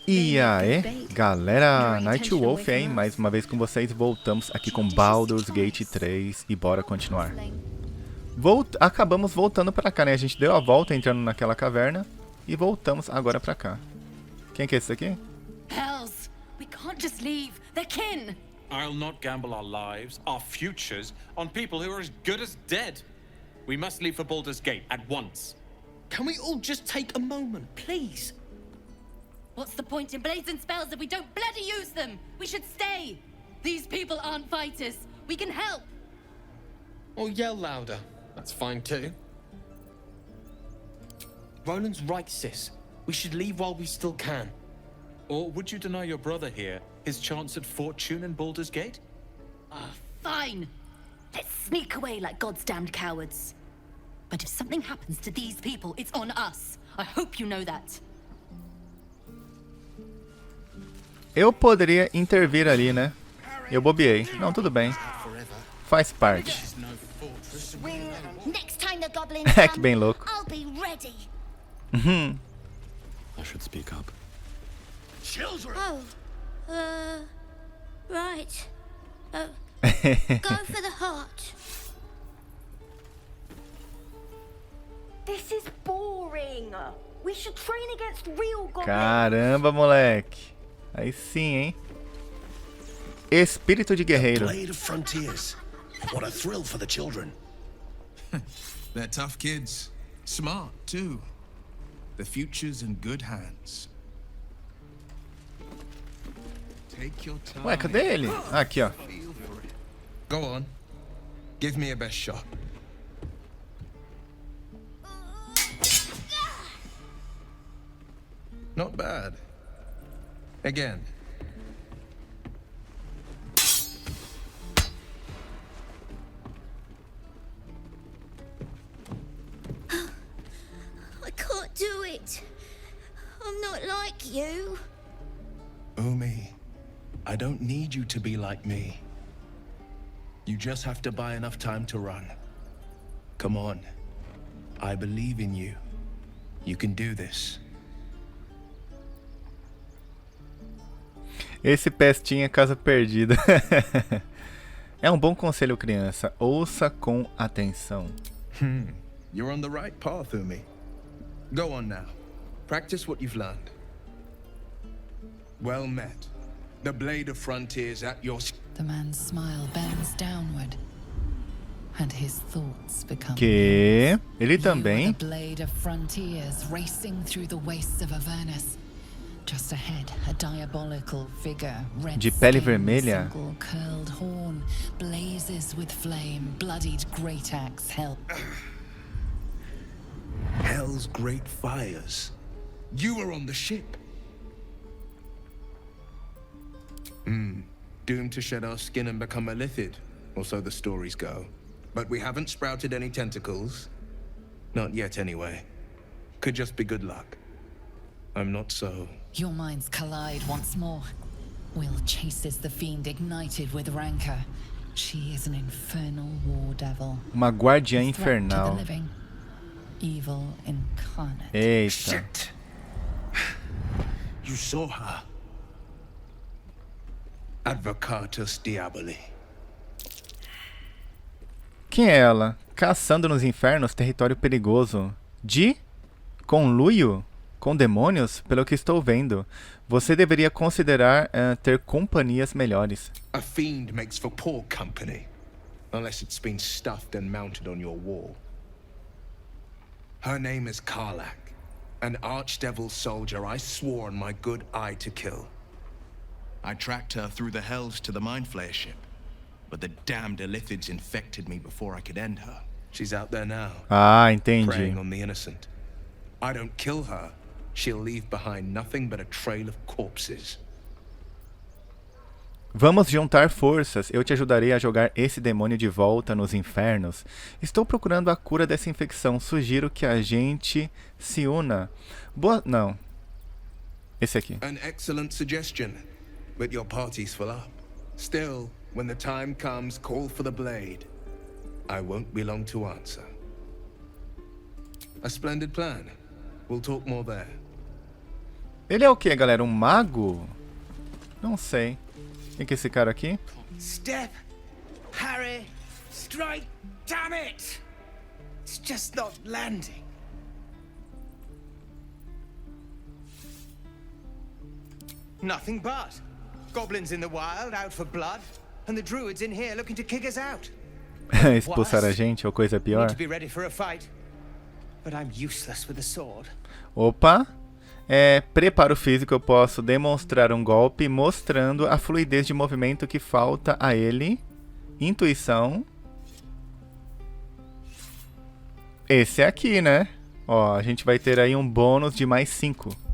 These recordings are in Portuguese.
E aí, galera, Nightwolf, hein? Mais uma vez com vocês, voltamos aqui com Baldur's Gate 3 e bora continuar. Acabamos voltando pra cá, né? A gente deu a volta entrando naquela caverna e voltamos agora pra cá. Quem que é esse aqui? Hells, we can't just leave. They're kin. I'll not gamble our lives, our futures, on people who are as good as dead. We must leave for Baldur's Gate at once. Can we all just take a moment, please? What's the point in blazing spells if we don't bloody use them? We should stay. These people aren't fighters. We can help. Or yell louder. That's fine too. Roland's right, sis. We should leave while we still can. Or would you deny your brother here his chance at fortune in Baldur's Gate? Fine. Let's sneak away like God's damned cowards. But if something happens to these people, it's on us. I hope you know that. Eu poderia intervir ali, né? Eu bobeei. Não, tudo bem. Faz parte. Next time the goblins É que come, bem louco. I'll be ready. I should speak up. Oh, right. Go for the heart. This is boring. We should train against real goblins. Caramba, moleque. Aí sim, hein? Espírito de guerreiro. Blade of Frontiers. What a thrill for the children. They're tough kids. Smart, too. The future's in good hands. Take your time. Ué, cadê ele? Ah, aqui, ó. Go on. Give me a best shot. Not bad. Again. I can't do it. I'm not like you. Umi, I don't need you to be like me. You just have to buy enough time to run. Come on. I believe in you. You can do this. Esse pestinha casa perdida. É um bom conselho, criança. Ouça com atenção. You're on the right path, Umi. Go on now. Practice what you've learned. Well met. The Blade of Frontiers at your... The man's smile bends downward, and his thoughts become... Que ele You também. are the Blade of Frontiers racing through the wastes of Avernus. Just ahead, a diabolical figure, red De pele skin, vermelha. single curled horn, blazes with flame, bloodied great axe held. Hell's great fires. You were on the ship. Doomed to shed our skin and become a lithid, or so the stories go. But we haven't sprouted any tentacles. Not yet, anyway. Could just be good luck. I'm not so... Your minds collide once more. Will chases the fiend ignited with rancor. She is an infernal war devil. Uma guardiã Threat to the infernal. living. Evil incarnate. Eita. Shit! You saw her. Advocatus Diaboli. Quem é ela? Caçando nos infernos, território perigoso. De? Conluio? Com demônios? Pelo que estou vendo. Você deveria considerar ter companhias melhores. A fiend makes for poor company, unless it's been stuffed and mounted on your wall. Her name is Karlach, an archdevil soldier I swore on my good eye to kill. I tracked her through the hells to the Mind Flayer ship, but the damned Illithids infected me before I could end her. She's out there now, Ah, entendi. preying on the innocent. I don't kill her, she'll leave behind nothing but a trail of corpses. Vamos juntar forças. Eu te ajudarei a jogar esse demônio de volta nos infernos. Estou procurando a cura dessa infecção. Sugiro que a gente se una. Boa... Não. Esse aqui. An excellent suggestion, but your party's full up. Still, when the time comes, call for the blade. I won't be long to answer. A splendid plan. We'll talk more there. Ele é o que, galera? Um mago? Não sei. Quem que é esse cara aqui? Step, Harry, strike, damn it! It's just not landing. Nothing but. Goblins in the wild, out for blood, and the druids in here looking to kick us out. Expulsar a gente ou coisa pior? Need to be ready for a fight, but I'm useless with a sword. Opa! Preparo físico, eu posso demonstrar um golpe mostrando a fluidez de movimento que falta a ele. Intuição. Esse aqui, né? Ó, a gente vai ter aí um bônus de mais 5.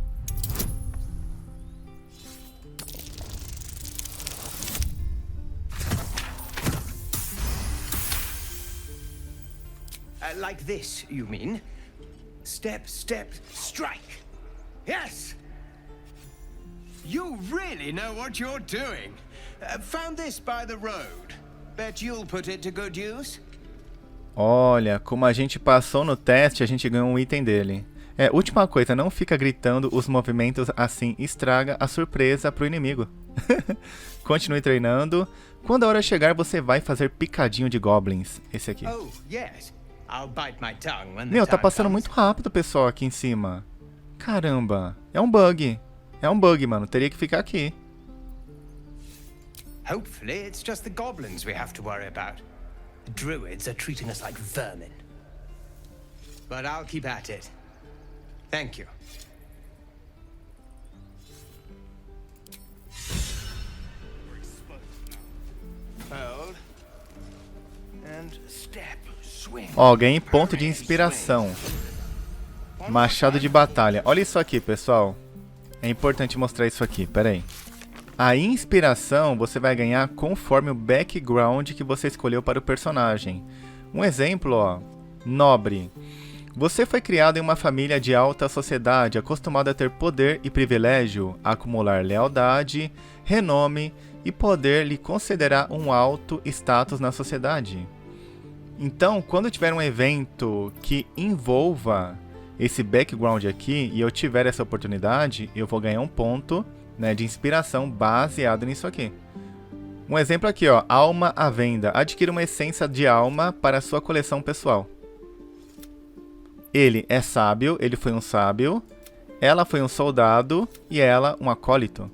Like this, you mean? Step, step, strike. Yes! You really know what you're doing. Found this by the road. Bet you'll put it to good use. Olha, como a gente passou no teste, a gente ganhou um item dele. Última coisa, não fica gritando os movimentos assim, estraga a surpresa pro inimigo. Continue treinando. Quando a hora chegar, você vai fazer picadinho de goblins. Esse aqui. Oh, yes. I'll bite my tongue when the Meu, tá time passando comes. muito rápido, pessoal, aqui em cima. Caramba. É um bug. É um bug, mano. Teria que ficar aqui. Hopefully, it's just the goblins we have to worry about. The druids are treating us like vermin. But I'll keep at it. Thank you. Hold. And step. Swing. Ó, ganhei ponto de inspiração. Machado de batalha. Olha isso aqui, pessoal. É importante mostrar isso aqui. Pera aí. A inspiração você vai ganhar conforme o background que você escolheu para o personagem. Um exemplo, ó. Nobre. Você foi criado em uma família de alta sociedade, acostumado a ter poder e privilégio, acumular lealdade, renome e poder lhe considerar um alto status na sociedade. Então, quando tiver um evento que envolva esse background aqui e eu tiver essa oportunidade, eu vou ganhar um ponto, né, de inspiração baseado nisso aqui. Um exemplo aqui, ó, alma à venda. Adquira uma essência de alma para a sua coleção pessoal. Ele é sábio, ele foi um sábio. Ela foi um soldado e ela um acólito.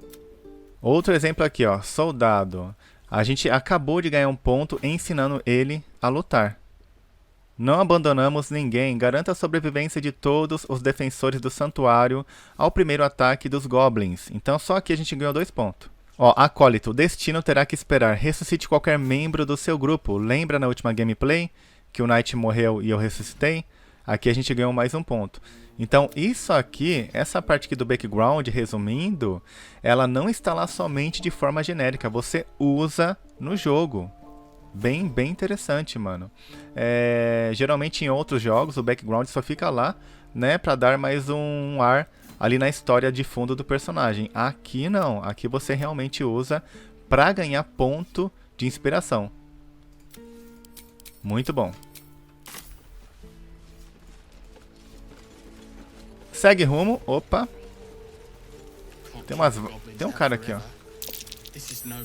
Outro exemplo aqui, ó, soldado. A gente acabou de ganhar um ponto ensinando ele a lutar. Não abandonamos ninguém. Garanta a sobrevivência de todos os defensores do santuário ao primeiro ataque dos goblins. Então só aqui a gente ganhou 2 pontos. Ó, acólito. O destino terá que esperar. Ressuscite qualquer membro do seu grupo. Lembra na última gameplay que o Knight morreu e eu ressuscitei? Aqui a gente ganhou mais um ponto. Então isso aqui, essa parte aqui do background, resumindo, ela não está lá somente de forma genérica. Você usa no jogo. Bem interessante, mano. Geralmente em outros jogos o background só fica lá, né, pra dar mais um ar ali na história de fundo do personagem. Aqui não, aqui você realmente usa pra ganhar ponto de inspiração. Muito bom. Segue rumo. Opa. Tem um cara aqui, ó.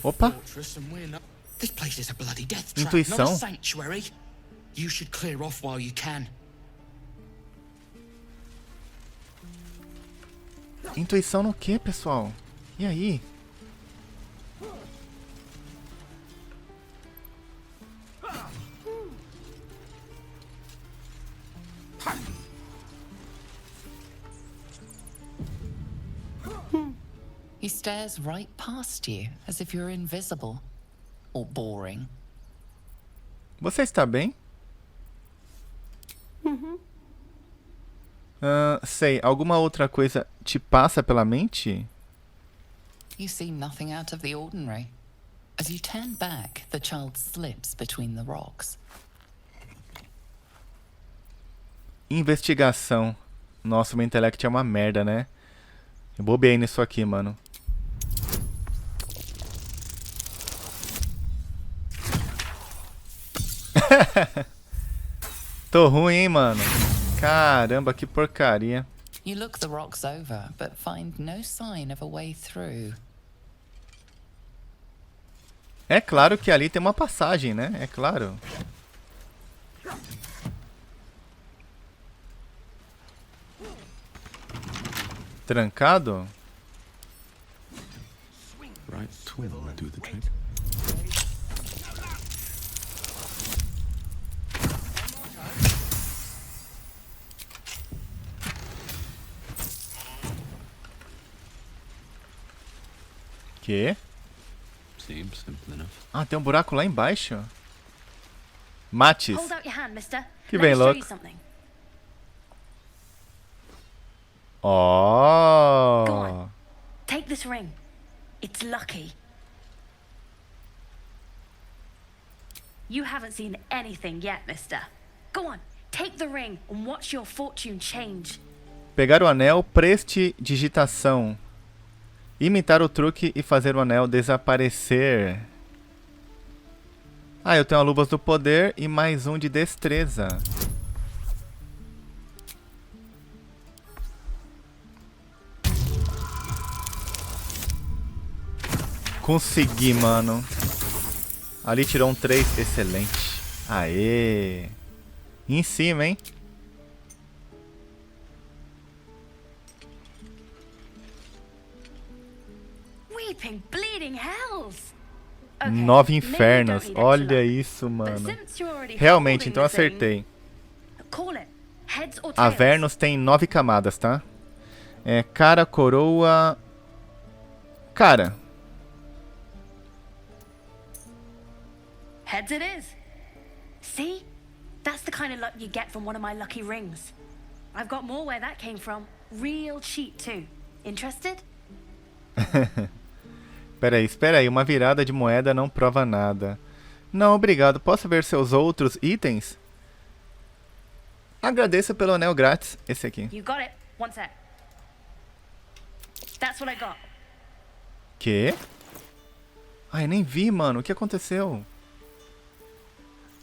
Opa. Intuição. Intuição no que, pessoal? E aí? He stares right past you, as if you're invisible. Or boring. Você está bem? Sei, alguma outra coisa te passa pela mente? You see nothing out of the ordinary. As you turn back, the child slips between the rocks. Investigação. Nossa, meu intelecto é uma merda, né? Eu bobei nisso aqui, mano. Tô ruim, hein, mano. Caramba, que porcaria. You look the rocks over, but find no sign of a way through. É claro que ali tem uma passagem, né? É claro. Trancado? Right twin will do the trick. Que? Seems simple enough. Ah, tem um buraco lá embaixo. Mates. Hold out your hand, mister. Que Let bem me show you louco. something. Go Ó. on. Take this ring. It's lucky. You haven't seen anything yet, mister. Go on, take the ring and watch your fortune change. Pegar o anel, prestidigitação. Imitar o truque e fazer o anel desaparecer. Ah, eu tenho a luvas do poder e mais um de destreza. Consegui, mano. Ali tirou um 3, excelente. Aê. Em cima, hein? Weeping, bleeding hells. 9 infernos. Olha isso, mano. Realmente, então acertei. Avernus tem 9 camadas, tá? É cara, coroa... Cara. Heads it is. See? That's the kind of luck you get from one of my lucky rings. I've got more where that came from. Real cheap too. Interested? Espera aí, uma virada de moeda não prova nada. Não, obrigado. Posso ver seus outros itens? Agradeço pelo anel grátis. Esse aqui. You got it. One sec. That's what I got. Que? Ai, nem vi, mano. O que aconteceu?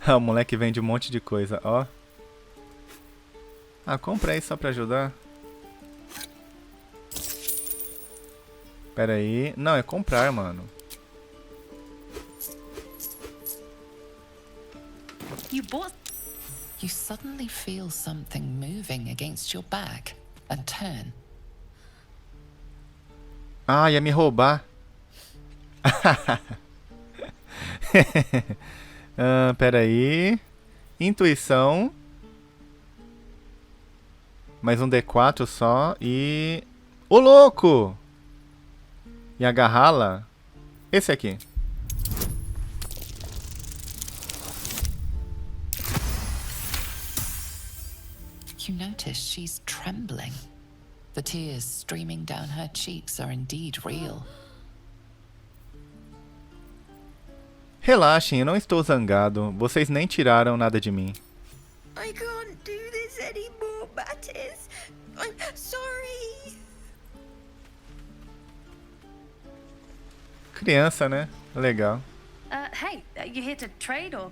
Ah, o moleque vende um monte de coisa, ó. Ah, compra aí só pra ajudar. Pera aí. Não, é comprar, mano. You suddenly feel something moving against your back and turn. Ah, ia me roubar. Pera aí. Intuição. Mais um D4 só. E... Ô, louco! E agarrá-la. Esse aqui. You notice she's trembling. The tears streaming down her cheeks are indeed real. Relaxem, eu não estou zangado. Vocês nem tiraram nada de mim. I can't do this anymore, Mattis. I'm sorry. Criança, né? Legal. Hey, you here to trade or?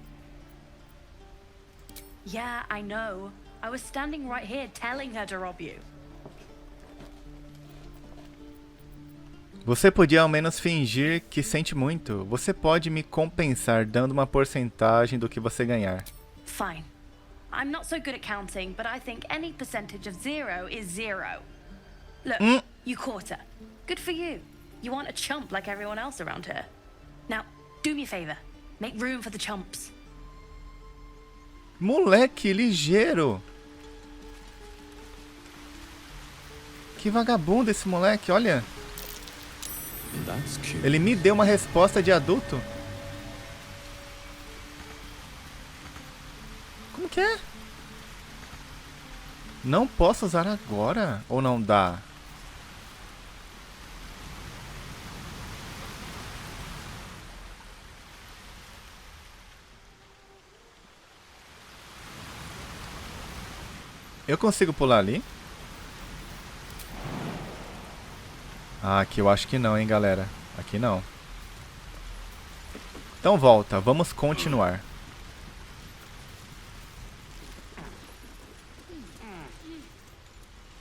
Yeah, I know. I was standing right here telling her to rob you. Você podia ao menos fingir que sente muito. Você pode me compensar dando uma porcentagem do que você ganhar. Fine. I'm not so good at counting, but I think any percentage of 0 is 0. Look, you caught her. Good for you. You aren't a chump like everyone else around here. Now, do me a favor. Make room for the chumps. Moleque ligeiro. Que vagabundo esse moleque, olha. That's cute. Ele me deu uma resposta de adulto. Como que é? Não posso usar agora? Ou não dá? Eu consigo pular ali? Ah, aqui eu acho que não, hein, galera. Aqui não. Então volta, vamos continuar.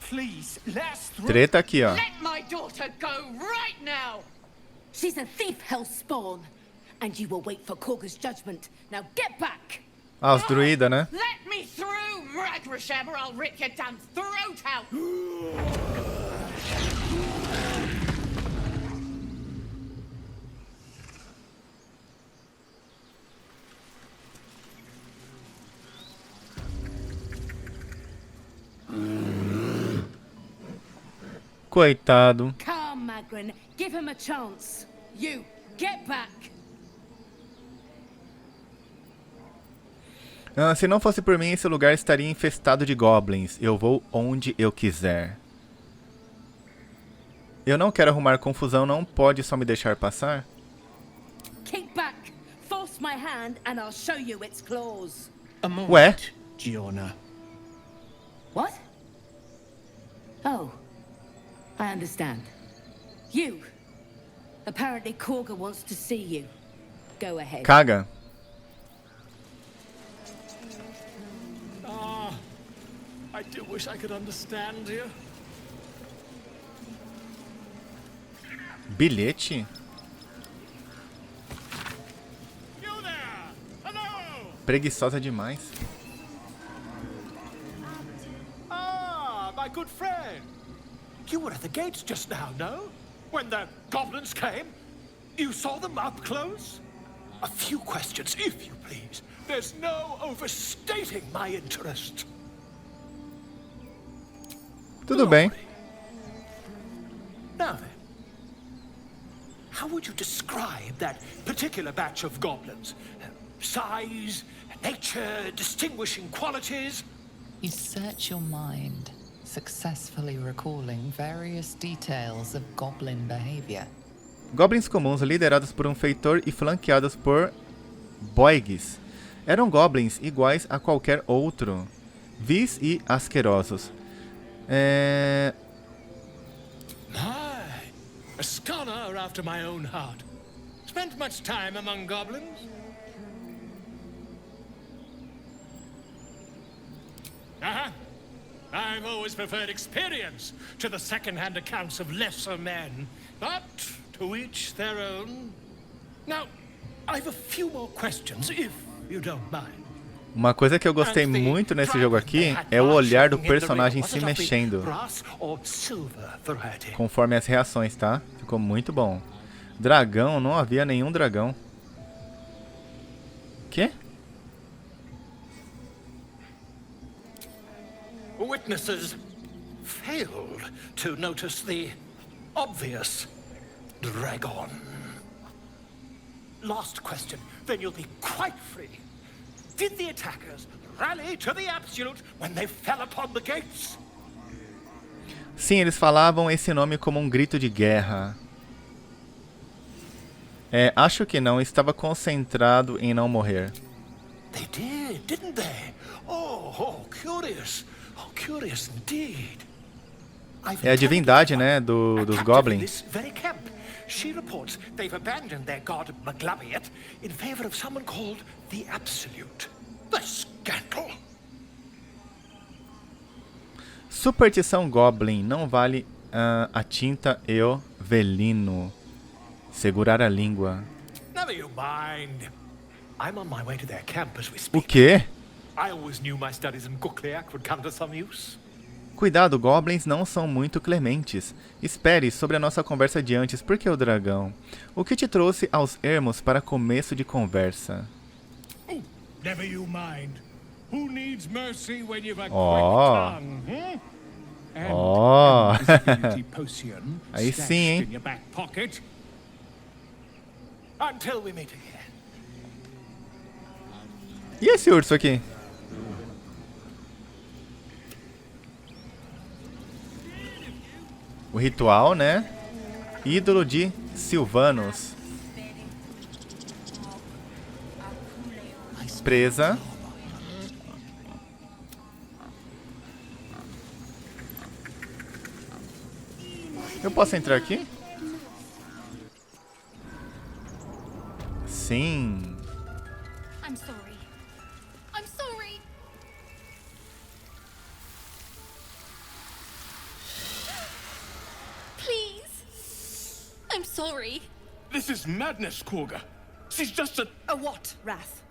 Please, let us through. Treta aqui, ó. Let my daughter go right now! She's a thief, Hellspawn. And you will wait for Korga's judgment. Now get back! Ah, os druida, né? Let me through, Ragrasham, or I'll rip your damn throat out! Coitado. Come, Magrin. Give him a chance. You, get back! Ah, se não fosse por mim, esse lugar estaria infestado de goblins. Eu vou onde eu quiser. Eu não quero arrumar confusão, não pode só me deixar passar? Kick back. Force my hand and I'll show you its claws. A moment, Ué? Giona. What? Oh. I understand. You. Apparently Korga wants to see you. Go ahead. Caga. I do wish I could understand you. Bilhete? You there! Hello! Preguiçosa demais. Ah, my good friend. You were at the gates just now, no? When the goblins came? You saw them up close? A few questions, if you please. There's no overstating my interest. Tudo bem. Now then, how would you describe that particular batch of goblins? Size, nature, distinguishing qualities? You search your mind, successfully recalling various details of goblin behavior. Goblins comuns liderados por um feitor e flanqueados por boigs. Eram goblins iguais a qualquer outro. Vis e asquerosos. My, a scholar after my own heart. Spent much time among goblins? I've always preferred experience to the second-hand accounts of lesser men. But to each their own. Now, I've a few more questions, if you don't mind. Uma coisa que eu gostei muito nesse jogo aqui é o olhar do personagem se mexendo conforme as reações, tá? Ficou muito bom. Dragão, não havia nenhum dragão. Quê? Witnesses failed to notice the obvious dragon. Last question, then you'll be quite free. Did the attackers rally to the Absolute when they fell upon the gates? Sim, eles falavam esse nome como um grito de guerra. Acho que não. Estava concentrado em não morrer. They did, didn't they? Oh, curious. Oh, curious indeed. É a divindade, né, dos goblins. She reports they've abandoned their god Maglabiet in favor of someone called the Absolute. The scandal! Superstição Goblin não vale a tinta e o velino. Segurar a língua. Never you mind. I'm on my way to their camp as we O speak. quê? I always knew my studies in Gukleak would come to some use. Cuidado, goblins não são muito clementes. Espere sobre a nossa conversa de antes, por que o dragão? O que te trouxe aos ermos para começo de conversa? Never you mind. Who needs mercy when you've a Oh. quick tongue, Oh. invisibility potion Aí stashed sim, hein? in your back pocket. Until we meet again. E esse urso aqui? O ritual, né? Ídolo de Sylvanos. Presa. Eu posso entrar aqui? Sim. I'm sorry. I'm sorry. sorry. This is madness, Korga. She's just a... A what, Wrath?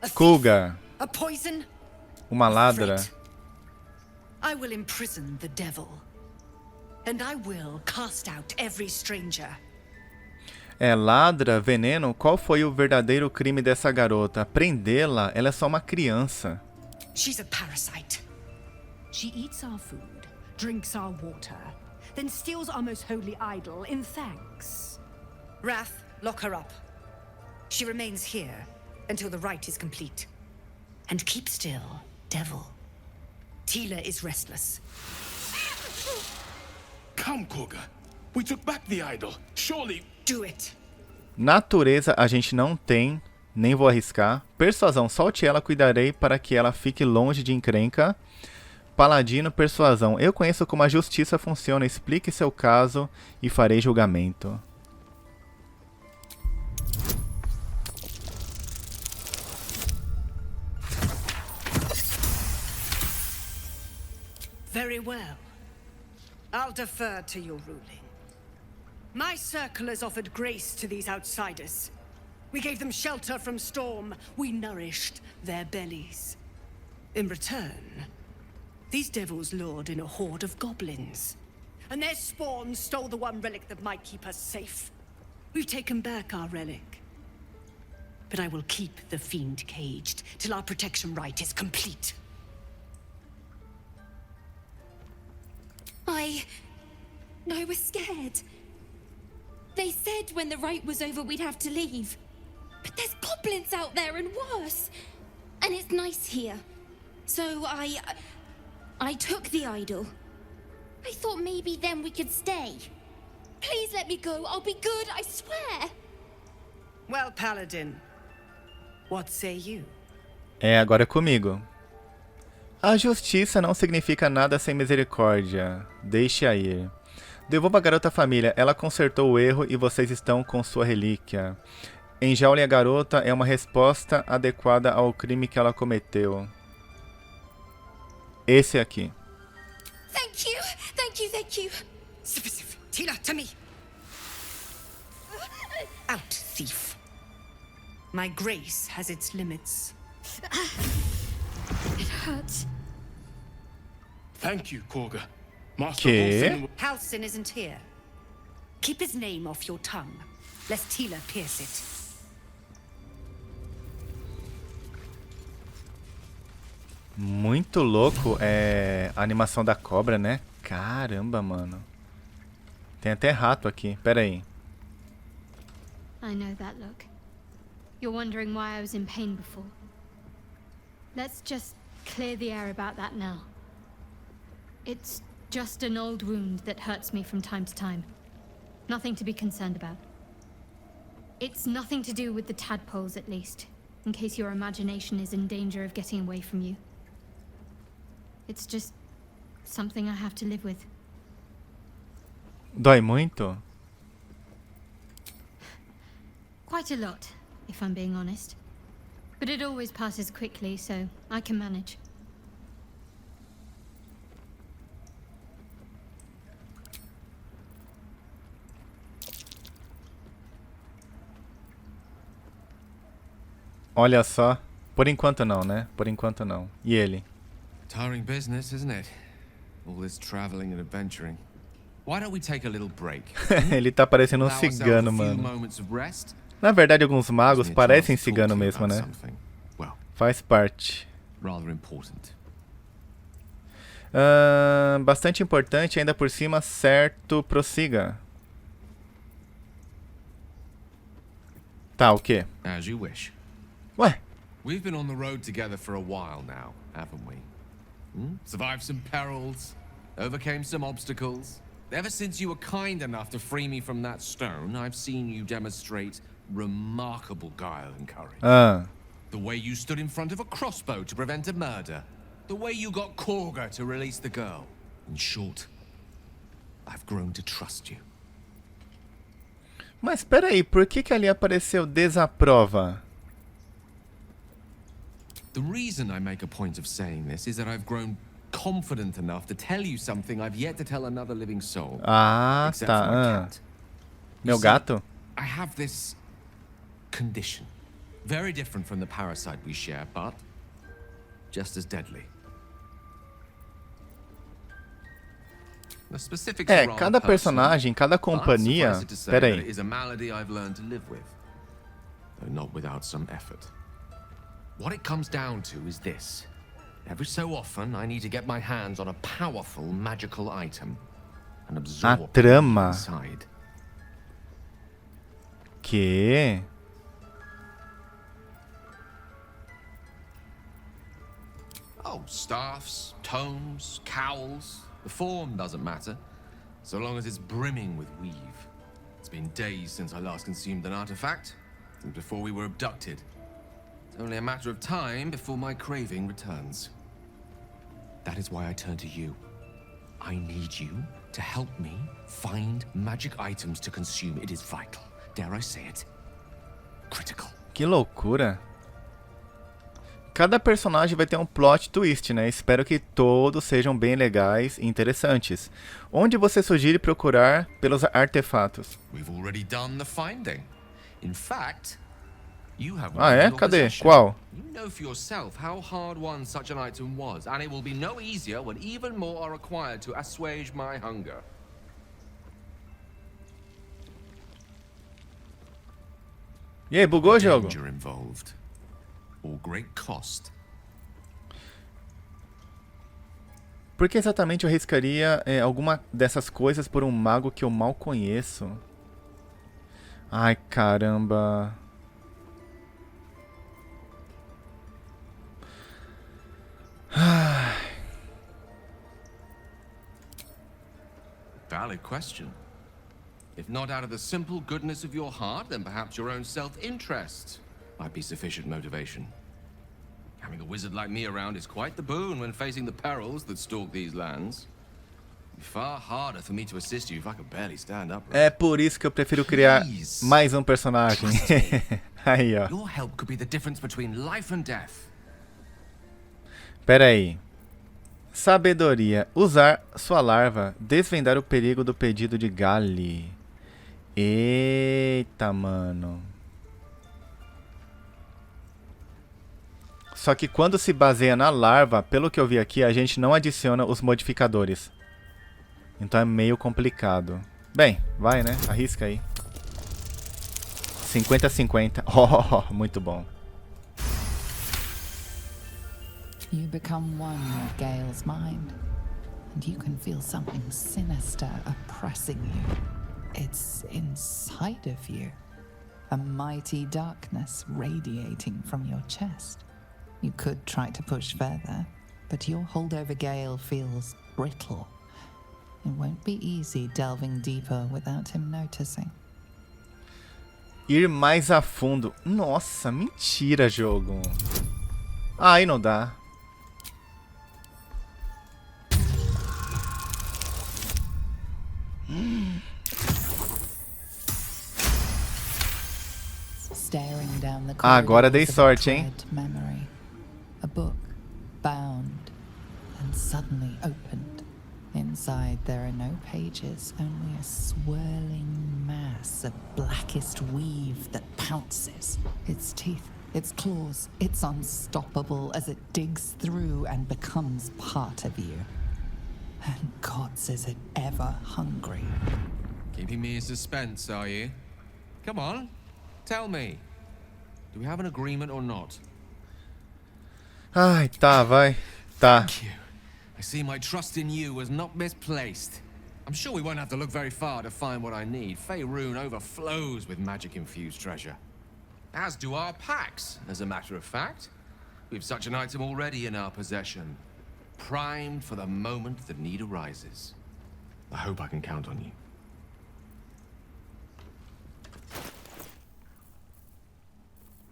A thief? Kuga, A poison? uma ladra. Fate? I will imprison the devil. And I will cast out every stranger. É, ladra, veneno, qual foi o verdadeiro crime dessa garota? Prendê-la, ela é só uma criança. She's a parasite. She eats our food, drinks our water, then steals our most holy idol in thanks. Wrath, lock her up. She remains here until the rite is complete. And keep still, devil. Tila is restless. Come, Korga. We took back the idol. Surely... Do it. Natureza a gente não tem, nem vou arriscar. Persuasão, solte ela, cuidarei para que ela fique longe de encrenca. Paladino, persuasão, eu conheço como a justiça funciona, explique seu caso e farei julgamento. Very well. I'll defer to your ruling. My circle has offered grace to these outsiders. We gave them shelter from storm. We nourished their bellies. In return, these devils lured in a horde of goblins. And their spawn stole the one relic that might keep us safe. We've taken back our relic. But I will keep the fiend caged till our protection rite is complete. I was scared. They said when the rite was over we'd have to leave. But there's goblins out there and worse. And it's nice here. So I took the idol. I thought maybe then we could stay. Please let me go. I'll be good, I swear. Well, Paladin, what say you? É, agora é comigo. A justiça não significa nada sem misericórdia. Deixe-a ir. Devolva a garota à família. Ela consertou o erro e vocês estão com sua relíquia. Enjaulem a garota é uma resposta adequada ao crime que ela cometeu. Esse aqui. Thank you, thank you, thank you. Sif, Tila, to me. Out, thief. My grace has its limits. It hurts. Thank you, Korga. Master Que? Halsin... Halsin isn't here. Keep his name off your tongue, lest Tila pierce it. Muito louco a animação da cobra, né? Caramba, mano. Tem até rato aqui. Pera aí. I know that look. You're wondering why I was in pain before. Let's just clear the air about that now. It's just an old wound that hurts me from time to time. Nothing to be concerned about. It's nothing to do with the tadpoles, at least, in case your imagination is in danger of getting away from you. It's just something I have to live with. Dói muito? Quite a lot, if I'm being honest. But it always passes quickly, so I can manage. Olha só. Por enquanto não, né? Por enquanto não. E ele? Tiring business, isn't it? All this traveling and adventuring. Why don't we take a little break? Ele tá parecendo um cigano, mano. Na verdade, alguns magos parecem cigano mesmo, né? Faz parte. Bastante importante, ainda por cima, certo, prossiga. Tá, o quê? As you wish. Ué? We've been on the road together for a while now, haven't we? Survived some perils, overcame some obstacles. Ever since you were kind enough to free me from that stone, I've seen you demonstrate remarkable guile and courage. The way you stood in front of a crossbow to prevent a murder. The way you got Korga to release the girl. In short, I've grown to trust you. Mas peraí, por que ali apareceu desaprova? The reason I make a point of saying this is that I've grown confident enough to tell you something I've yet to tell another living soul. Ah, except tá. for my cat. Meu gato? I have this condition. Very different from the parasite we share, but just as deadly. The specifics are rather cada personagem, cada but companhia... suffice it to say Pera that aí. it is a malady I've learned to live with, though not without some effort. What it comes down to is this. Every so often, I need to get my hands on a powerful magical item and A absorb it trama. inside. Que? Oh, staffs, tomes, cowls. The form doesn't matter, so long as it's brimming with weave. It's been days since I last consumed an artifact, since before we were abducted. It's only a matter of time before my craving returns. That is why I turn to you. I need you to help me find magic items to consume. It is vital. Dare I say it? Critical. Que loucura. Cada personagem vai ter um plot twist, né? Espero que todos sejam bem legais e interessantes. Onde você sugere procurar pelos artefatos? We've already done the finding. In fact, you have Ah, one in é? your Cadê? possession. Qual? You know for yourself how hard won such an item was, and it will be no easier when even more are required to assuage my hunger. E aí, bugou o jogo? Danger involved, or great cost. Por que exatamente eu arriscaria alguma dessas coisas por um mago que eu mal conheço? Ai, caramba. Valid question. If not out of the simple goodness of your heart, then perhaps your own self-interest might be sufficient motivation. Having a wizard like me around is quite the boon when facing the perils that stalk these lands. It'd be far harder for me to assist you if I could barely stand up. É por isso que eu prefiro criar mais um personagem. Aí, ó. Your help could be the difference between life and death. Pera aí. Sabedoria. Usar sua larva. Desvendar o perigo do pedido de Gali. Eita, mano. Só que quando se baseia na larva, pelo que eu vi aqui, a gente não adiciona os modificadores. Então é meio complicado. Bem, vai, né? Arrisca aí. 50-50. Oh, muito bom. You become one with Gale's mind, and you can feel something sinister oppressing you. It's inside of you, a mighty darkness radiating from your chest. You could try to push further, but your hold over Gale feels brittle. It won't be easy delving deeper without him noticing. Ir mais a fundo. Nossa, mentira, jogo. Aí não dá. Staring down the Agora dei corridors of sorte, hein? dread memory. A book, bound, and suddenly opened. Inside there are no pages, only a swirling mass of blackest weave that pounces. Its teeth, its claws, it's unstoppable as it digs through and becomes part of you. And gods, is it ever hungry. Keeping me in suspense, are you? Come on, tell me. Do we have an agreement or not? Ai, tá, vai. Tá. Thank you. I see my trust in you was not misplaced. I'm sure we won't have to look very far to find what I need. Faerun overflows with magic-infused treasure. As do our packs, as a matter of fact. We've such an item already in our possession. Primed for the moment the need arises. I hope I can count on you.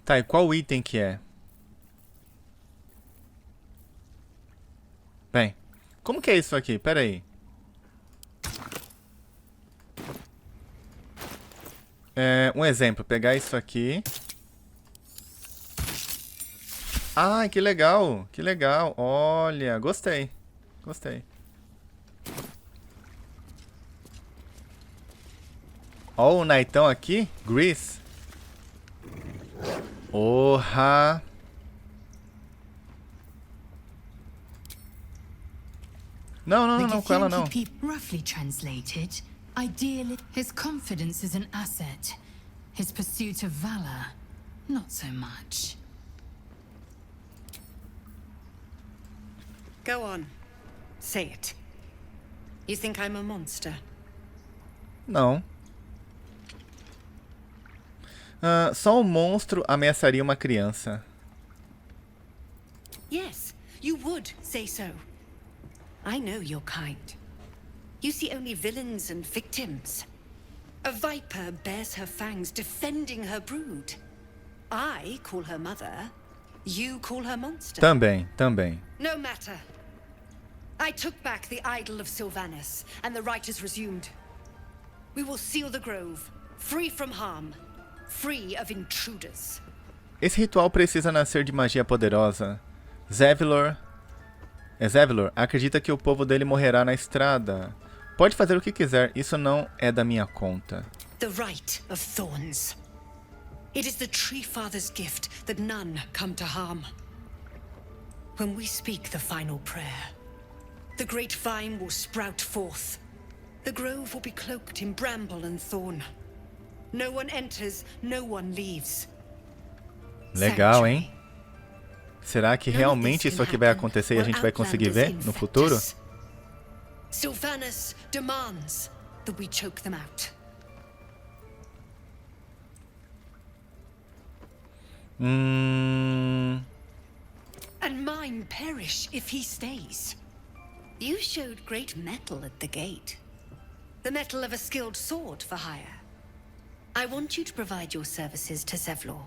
Tá, e qual item que é? Bem, como que é isso aqui? Pera aí. Um exemplo, pegar isso aqui. Ai, que legal, que legal. Olha, gostei, gostei. Ó o Naitão aqui. Grease. Orra. Não, com ela não. Roughly translated, ideally, his confidence is an asset. His pursuit of valor, not so much. Go on. Say it. You think I'm a monster? Não. Só um monstro ameaçaria uma criança. Yes, you would say so. I know your kind. You see only villains and victims. A viper bears her fangs defending her brood. I call her mother. You call her monster. Também. No matter. I took back the idol of Sylvanas, and the rite is resumed. We will seal the grove, free from harm, free of intruders. Esse ritual precisa nascer de magia poderosa. Zevlor acredita que o povo dele morrerá na estrada. Pode fazer o que quiser, isso não é da minha conta. The rite of thorns. It is the Tree Father's gift that none come to harm. When we speak the final prayer, the great vine will sprout forth. The grove will be cloaked in bramble and thorn. No one enters, no one leaves. Legal, hein? Será que realmente isso aqui vai acontecer e a gente vai conseguir ver no futuro? Sylvanas demands that we choke them out. And mine perish if he stays. You showed great mettle at the gate. The mettle of a skilled sword for hire. I want you to provide your services to Zevlor.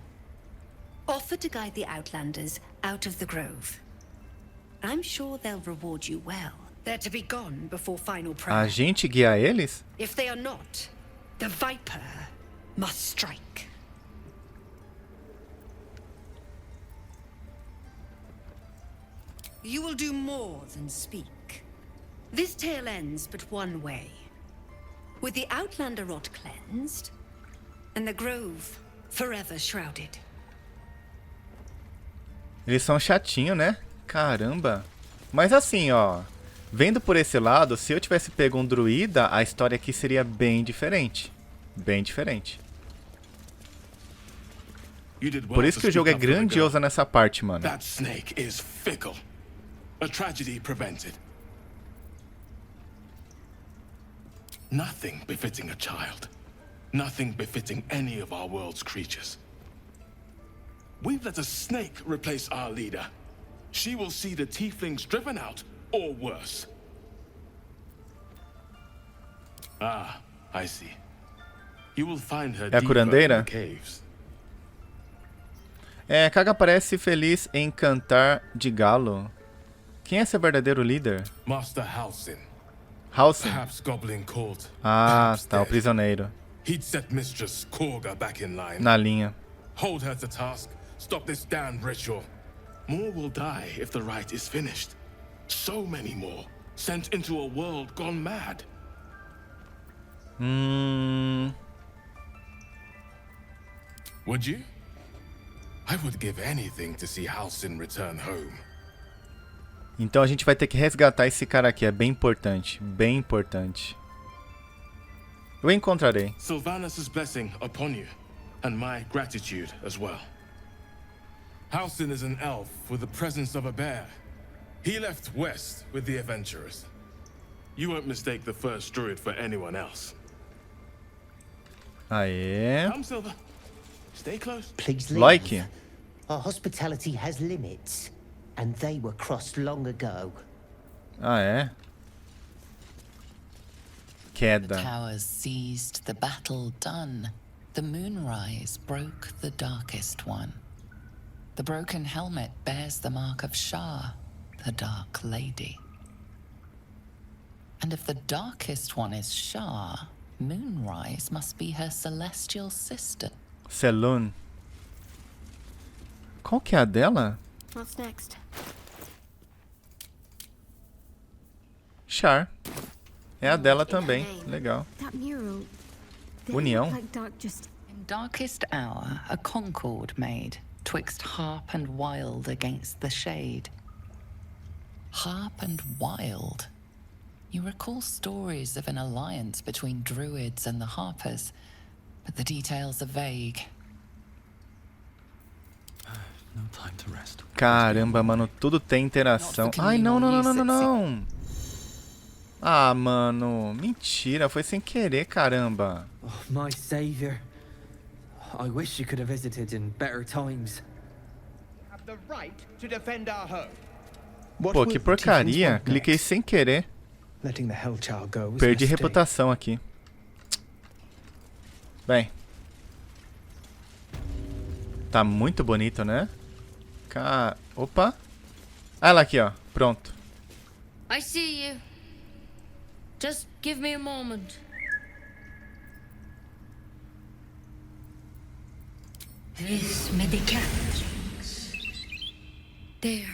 Offer to guide the Outlanders out of the grove. I'm sure they'll reward you well. They're to be gone before final prayer. A gente guia eles? If they are not, the Viper must strike. You will do more than speak. This tale ends but one way. With the Outlander rot cleansed, and the grove forever shrouded. Eles são chatinhos, né? Caramba. Mas assim, ó. Vendo por esse lado, se eu tivesse pego um druida, a história aqui seria bem diferente. Bem diferente. Por isso que o jogo é grandioso nessa parte, mano. That snake is fickle. A tragedy prevented. Nothing befitting a child. Nothing befitting any of our world's creatures. We've let a snake replace our leader. She will see the tieflings driven out, or worse. Ah, I see. You will find her É a curandeira? in the caves. Kaga parece feliz em cantar de galo. Quem é seu verdadeiro líder? Master Halsin. Halsin? Perhaps Goblin called. Ah, tá, o prisioneiro. He'd set Mistress Korga back in line. Na linha. Hold her to task. Stop this damned ritual. More will die if the rite is finished. So many more, sent into a world gone mad. Would you? I would give anything to see Halsin return home. Então a gente vai ter que resgatar esse cara aqui, é bem importante, bem importante. Eu encontrarei. Sylvanas' blessing upon you, and my gratitude as well. Halsin is an elf with the presence of a bear. He left west with the adventurers. You won't mistake the first druid for anyone else. Aê. Come, Silver. Stay close. Please leave. Like. Our hospitality has limits, and they were crossed long ago. Ah, é? Queda. The towers seized, the battle done. The moonrise broke the darkest one. The broken helmet bears the mark of Shah, the Dark Lady. And if the darkest one is Shah, Moonrise must be her celestial sister. Selûne. Qual que é a dela? What's next? Char. É a dela também. Legal. That mural. União? In darkest hour, a concord made, twixt harp and wild against the shade. Harp and wild. You recall stories of an alliance between druids and the harpers, but the details are vague. No time to rest. Caramba, mano, tudo tem interação. Ai, não, não, não, não, não, não. Ah, mano, mentira, foi sem querer, caramba. Oh, my savior. I wish you could have visited in better times. Have the right to defend our home. Pô, que porcaria. Cliquei sem querer. Perdi reputação aqui. Bem. Tá muito bonito, né? Opa. Ah, ela aqui, ó. Pronto. I see you. Just give me a moment. This medicament. There.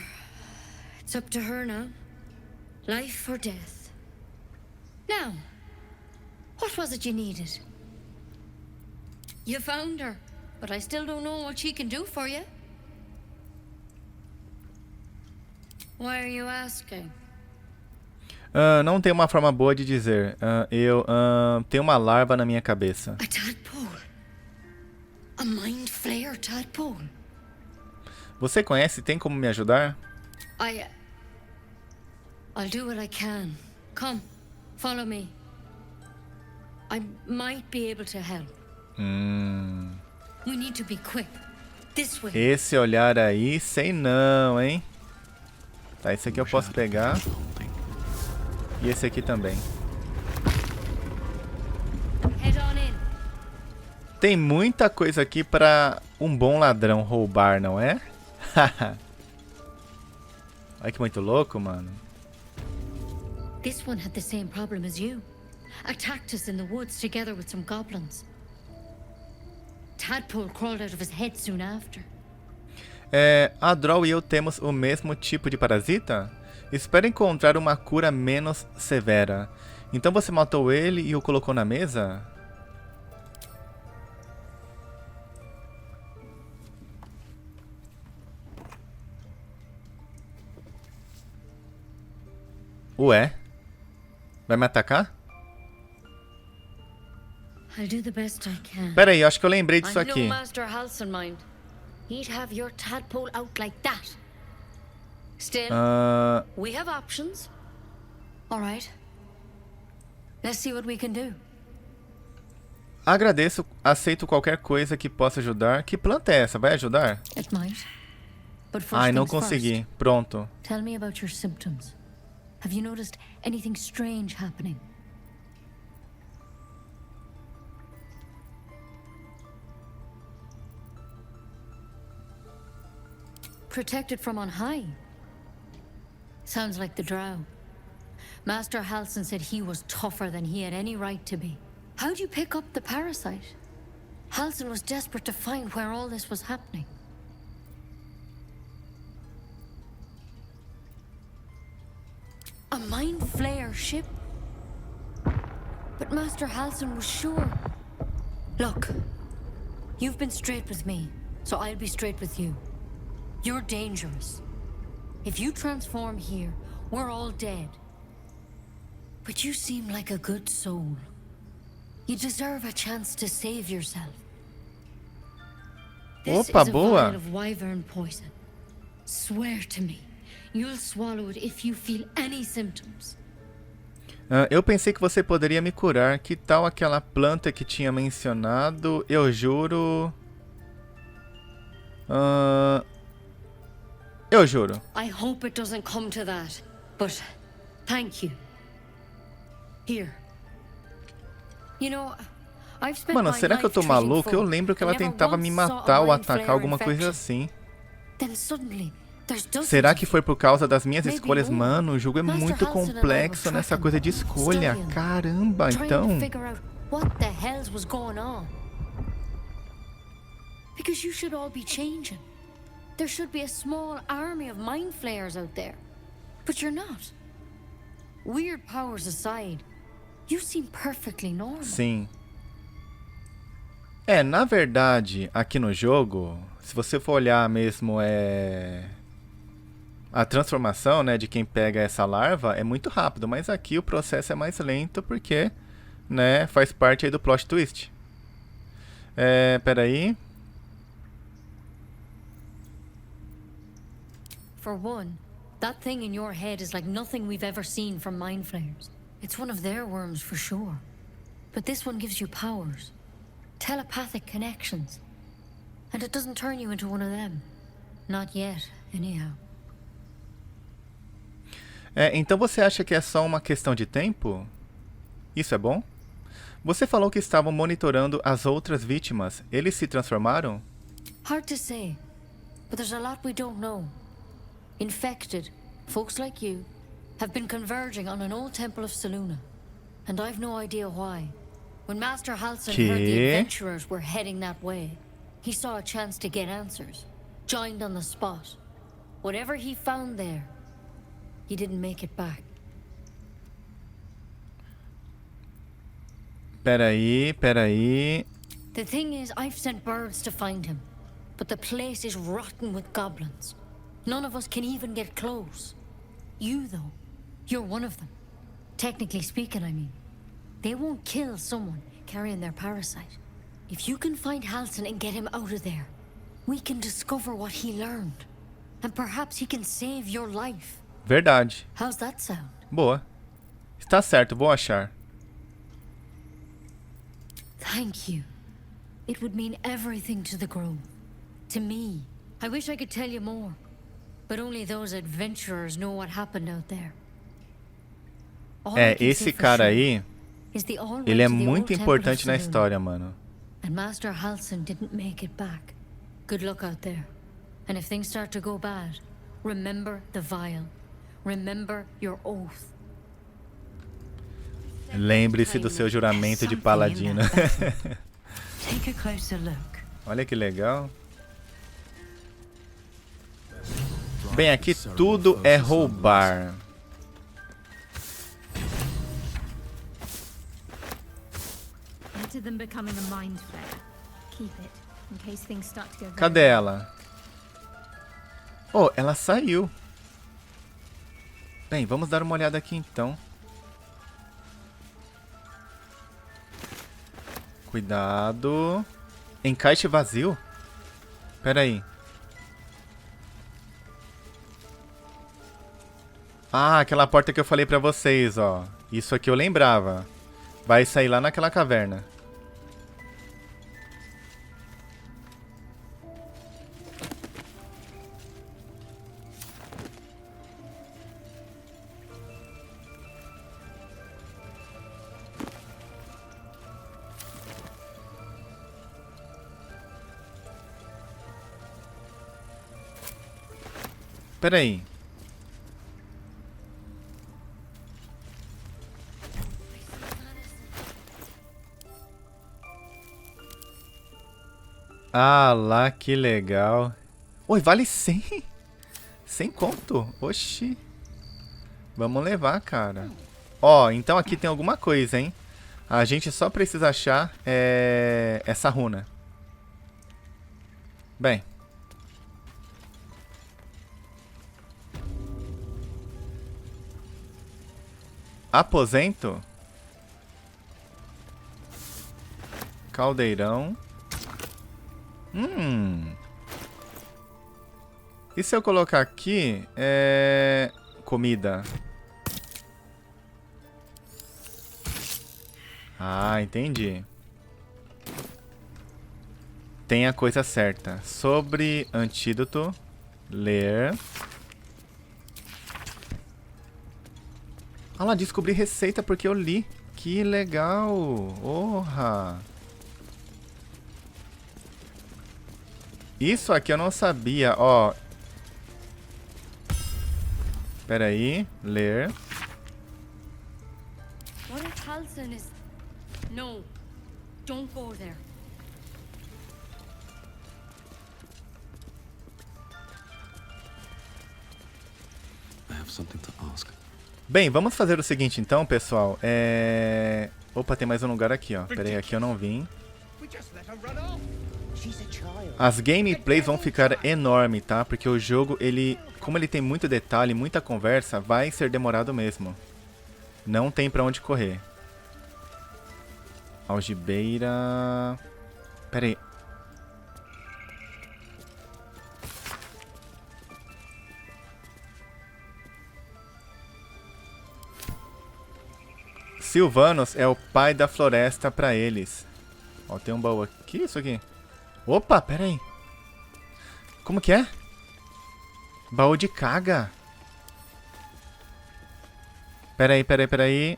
It's up to her now. Life or death. Now, what was it you needed? You found her, but I still don't know what she can do for you. Why are you asking? Não tem uma forma boa de dizer. Eu tenho uma larva na minha cabeça. A tadpole? A mind flayer tadpole? Você conhece? Tem como me ajudar? I'll do what I can. Come, follow me. I might be able to help. We need to be quick. This way. Esse olhar aí, sei não, hein? Tá, esse aqui eu posso pegar. E esse aqui também. Head on in. Tem muita coisa aqui pra um bom ladrão roubar, não é? Olha que muito louco, mano. This one had the same problem as you. Attacked us in the woods together with some goblins. Tadpole crawled out of his head soon after. A Drow e eu temos o mesmo tipo de parasita? Espero encontrar uma cura menos severa. Então você matou ele e o colocou na mesa? Ué? Vai me atacar? I'll do the best I can. Pera aí, eu acho que eu lembrei disso aqui. I'm no Master Halsin, mind. He'd have your tadpole out like that. Still, we have options. All right. Let's see what we can do. Agradeço, aceito qualquer coisa que possa ajudar. Que planta é essa? Vai ajudar? It might. But first Ai, não things consegui. first. Pronto. Tell me about your symptoms. Have you noticed anything strange happening? Protected from on high. Sounds like the Drow. Master Halsin said he was tougher than he had any right to be. How'd you pick up the parasite? Halsin was desperate to find where all this was happening. A Mind Flayer ship? But Master Halsin was sure. Look, you've been straight with me, so I'll be straight with you. You're dangerous. If you transform here, we're all dead. But you seem like a good soul. You deserve a chance to save yourself. This Opa, is a boa. vial of wyvern poison. Swear to me, you'll swallow it if you feel any symptoms. Eu pensei que você poderia me curar. Que tal aquela planta que tinha mencionado? Eu juro... Eu juro. I hope it doesn't come to that, but thank you. Here. You know, I've spent Mano, my será que eu tô life treating maluco? Eu folk lembro que ela who never tentava once me saw a matar ou mind atacar, flayer alguma coisa infection. assim. Then suddenly, there's dozens Será of que foi por causa das minhas Maybe escolhas? more. Mano, o jogo é Master muito Halsin and I were complexo nessa tracking, coisa de escolha. studying, Caramba, trying então... to figure out what the hells was going on. Because you should all be changing. There should be a small army of mind flayers out there. But you're not. Weird powers aside, you seem perfectly normal. Sim. Na verdade, aqui no jogo, se você for olhar mesmo, a transformação, né, de quem pega essa larva é muito rápido, mas aqui o processo é mais lento porque, né, faz parte aí do plot twist. Peraí. For one, that thing in your head is like nothing we've ever seen from Mind Flayers. It's one of their worms for sure. But this one gives you powers. Telepathic connections. And it doesn't turn you into one of them. Not yet, anyhow. Então você acha que é só uma questão de tempo? Isso é bom? Você falou que estavam monitorando as outras vítimas. Eles se transformaram? Hard to say, but there's a lot we don't know. Infected, folks like you, have been converging on an old temple of Selûne. And I've no idea why. When Master Halsin heard the adventurers were heading that way, he saw a chance to get answers. Joined on the spot. Whatever he found there, he didn't make it back. Peraí. The thing is, I've sent birds to find him. But the place is rotten with goblins. None of us can even get close. You, though, you're one of them. Technically speaking, I mean. They won't kill someone carrying their parasite. If you can find Halsin and get him out of there, we can discover what he learned. And perhaps he can save your life. Verdade. How's that sound? Boa. Está certo, vou achar. Thank you. It would mean everything to the Grove. To me. I wish I could tell you more. But only those adventurers know what happened out there. Esse cara aí, ele é muito importante na história, mano. And Master Halsin didn't make it back. Good luck out there. And if things start to go bad, remember the vial. Remember your oath. Lembre-se do seu juramento de paladino. Take a closer look. Olha que legal. Bem, aqui tudo é roubar. Better than becoming a mind flayer. Keep it, in case things start to go. Cadê ela? Oh, ela saiu. Bem, vamos dar uma olhada aqui então. Cuidado. Encaixe vazio? Pera aí. Ah, aquela porta que eu falei pra vocês, ó. Isso aqui eu lembrava. Vai sair lá naquela caverna. Pera aí. Ah lá, que legal. Oi, vale 100? 100 conto? Oxi. Vamos levar, cara. Ó, então aqui tem alguma coisa, hein? A gente só precisa achar essa runa. Bem. Aposento. Caldeirão. E se eu colocar aqui, comida? Ah, entendi. Tem a coisa certa. Sobre antídoto, ler. Ah lá, descobri receita porque eu li. Que legal. Orra. Isso aqui eu não sabia, ó. Pera aí, ler. What if Halsin is... No, don't go there. I have something to ask. Bem, vamos fazer o seguinte então, pessoal. Opa, tem mais um lugar aqui, ó. Pera aí, aqui eu não vim. As gameplays vão ficar enormes, tá? Porque o jogo, como ele tem muito detalhe, muita conversa, vai ser demorado mesmo. Não tem pra onde correr. Algibeira... Pera aí. Sylvanos é o pai da floresta pra eles. Ó, tem um baú aqui, isso aqui. Opa, pera aí. Como que é? Baú de caga. Pera aí.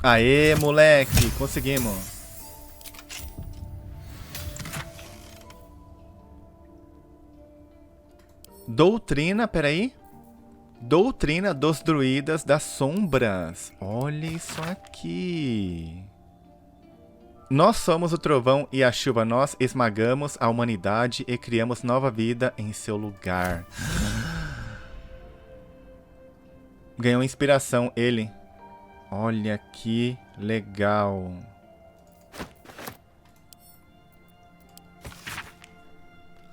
Aê, moleque, conseguimos. Doutrina, peraí. Doutrina dos druidas das sombras. Olha isso aqui. Nós somos o trovão e a chuva. Nós esmagamos a humanidade e criamos nova vida em seu lugar. Ganhou inspiração ele. Olha que legal.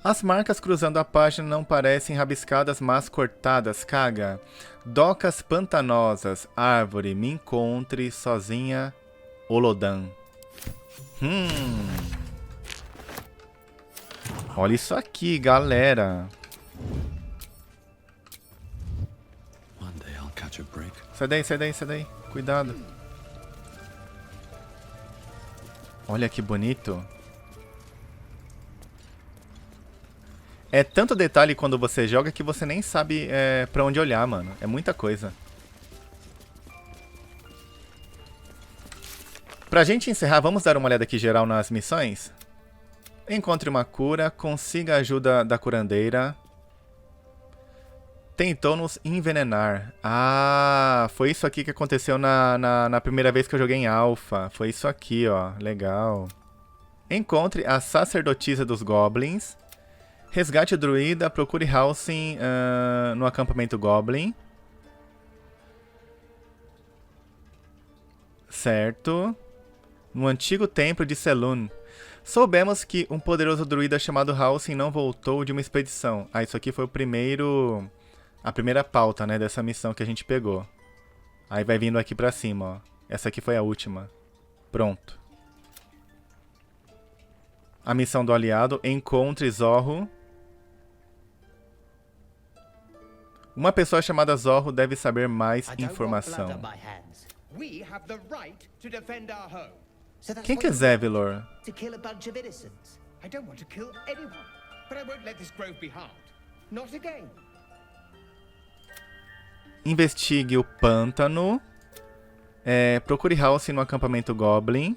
As marcas cruzando a página não parecem rabiscadas, mas cortadas. Caga. Docas pantanosas. Árvore. Me encontre sozinha. Olodan. Olha isso aqui, galera. Sai daí. Cuidado. Olha que bonito. É tanto detalhe quando você joga que você nem sabe pra onde olhar, mano. É muita coisa. Pra gente encerrar, vamos dar uma olhada aqui geral nas missões? Encontre uma cura, consiga a ajuda da curandeira. Tentou nos envenenar. Ah, foi isso aqui que aconteceu na primeira vez que eu joguei em Alpha. Foi isso aqui, ó. Legal. Encontre a sacerdotisa dos goblins. Resgate o druida. Procure Halsin no acampamento goblin. Certo. No antigo templo de Selûne. Soubemos que um poderoso druida chamado Halsin não voltou de uma expedição. Ah, isso aqui foi a primeira pauta, né, dessa missão que a gente pegou. Aí vai vindo aqui pra cima, ó. Essa aqui foi a última. Pronto. A missão do aliado. Encontre Zorro. Uma pessoa chamada Zorro deve saber mais informação. Quem que é Zevlor? I don't want to kill anyone, but I won't let this grove be harmed. Not again. Investigue o pântano. Procure Halsin no acampamento Goblin.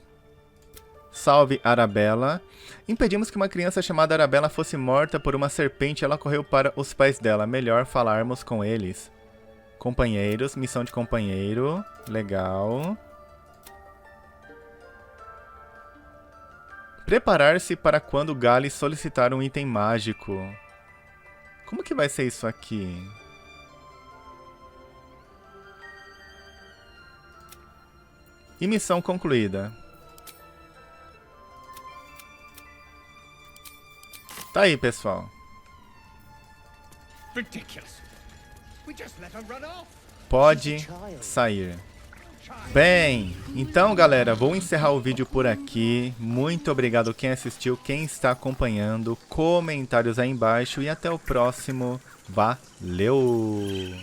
Salve Arabella. Impedimos que uma criança chamada Arabella fosse morta por uma serpente. Ela correu para os pais dela. Melhor falarmos com eles. Companheiros. Missão de companheiro. Legal. Preparar-se para quando Gali solicitar um item mágico. Como que vai ser isso aqui? E missão concluída. Tá aí, pessoal. Pode sair. Bem, então, galera, vou encerrar o vídeo por aqui. Muito obrigado quem assistiu, quem está acompanhando. Comentários aí embaixo e até o próximo. Valeu!